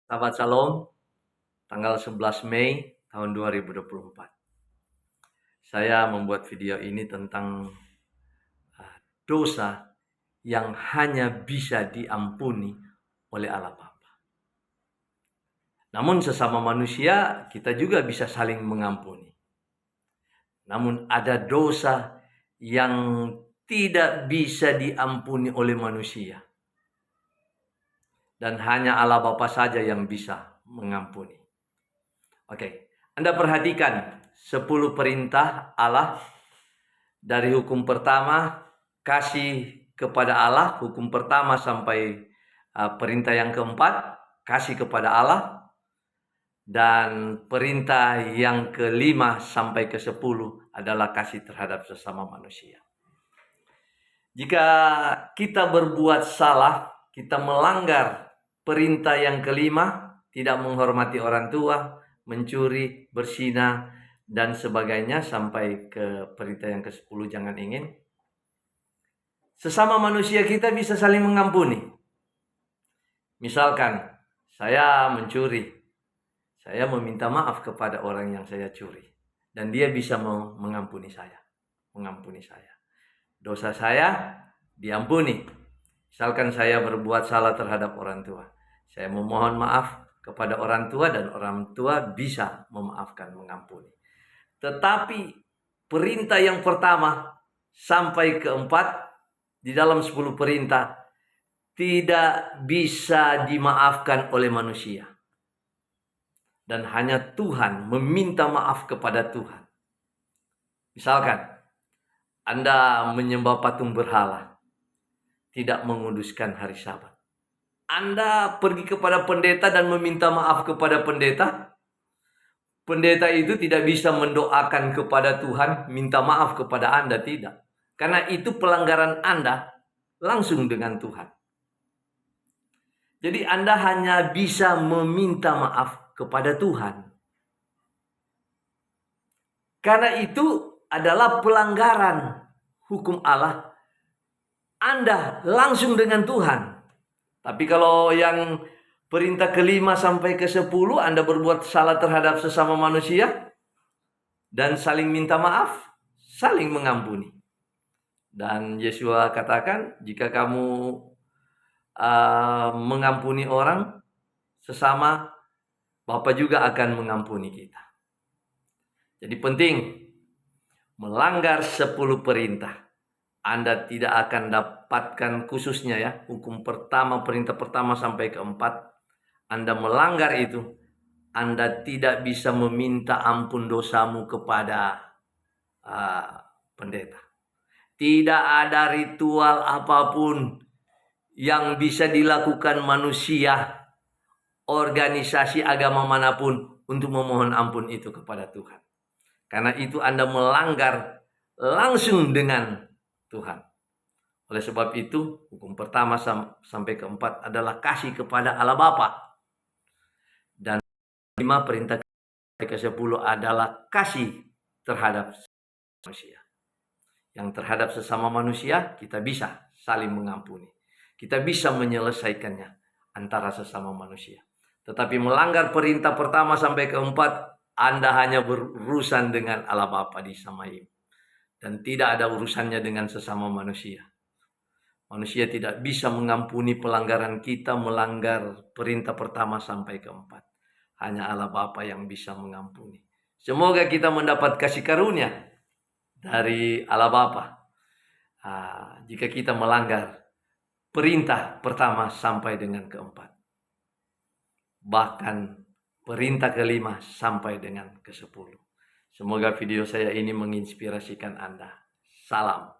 Sahabat Shalom, tanggal 11 Mei tahun 2024. Saya membuat video ini tentang dosa yang hanya bisa diampuni oleh Allah Bapa. Namun sesama manusia kita juga bisa saling mengampuni. Namun ada dosa yang tidak bisa diampuni oleh manusia. Dan hanya Allah Bapa saja yang bisa mengampuni. Oke, Anda perhatikan 10 perintah Allah. Dari hukum pertama, kasih kepada Allah, hukum pertama sampai perintah yang keempat, kasih kepada Allah. Dan perintah yang kelima sampai ke-10 adalah kasih terhadap sesama manusia. Jika kita berbuat salah, kita melanggar perintah yang kelima, tidak menghormati orang tua, mencuri, berzina, dan sebagainya, sampai ke perintah yang ke-10, jangan ingin. Sesama manusia kita bisa saling mengampuni. Misalkan, saya mencuri. Saya meminta maaf kepada orang yang saya curi. Dan dia bisa mengampuni saya. Dosa saya diampuni. Misalkan saya berbuat salah terhadap orang tua. Saya memohon maaf kepada orang tua dan orang tua bisa memaafkan, mengampuni. Tetapi perintah yang pertama sampai keempat di dalam 10 perintah tidak bisa dimaafkan oleh manusia. Dan hanya Tuhan meminta maaf kepada Tuhan. Misalkan Anda menyembah patung berhala, tidak menguduskan hari Sabat. Anda pergi kepada pendeta dan meminta maaf kepada pendeta. Pendeta itu tidak bisa mendoakan kepada Tuhan, minta maaf kepada Anda, tidak. Karena itu pelanggaran Anda langsung dengan Tuhan. Jadi Anda hanya bisa meminta maaf kepada Tuhan. Karena itu adalah pelanggaran hukum Allah. Anda langsung dengan Tuhan. Tapi kalau yang perintah kelima sampai ke-10, Anda berbuat salah terhadap sesama manusia dan saling minta maaf, saling mengampuni. Dan Yesus katakan, jika kamu mengampuni orang sesama, Bapa juga akan mengampuni kita. Jadi penting, melanggar 10 perintah, Anda tidak akan dapatkan, khususnya ya, hukum pertama, perintah pertama sampai keempat. Anda melanggar itu, Anda tidak bisa meminta ampun dosamu kepada pendeta. Tidak ada ritual apapun yang bisa dilakukan manusia, organisasi agama manapun, untuk memohon ampun itu kepada Tuhan. Karena itu Anda melanggar langsung dengan Tuhan. Oleh sebab itu, hukum pertama sampai keempat adalah kasih kepada Allah Bapa. Dan 5 perintah ke-10 adalah kasih terhadap manusia. Yang terhadap sesama manusia, kita bisa saling mengampuni. Kita bisa menyelesaikannya antara sesama manusia. Tetapi melanggar perintah pertama sampai keempat, Anda hanya berurusan dengan Allah Bapa di Samaim. Dan tidak ada urusannya dengan sesama manusia. Manusia tidak bisa mengampuni pelanggaran kita melanggar perintah pertama sampai keempat. Hanya Allah Bapa yang bisa mengampuni. Semoga kita mendapat kasih karunia dari Allah Bapa. Jika kita melanggar perintah pertama sampai dengan keempat. Bahkan perintah kelima sampai dengan ke-10. Semoga video saya ini menginspirasikan Anda. Salam.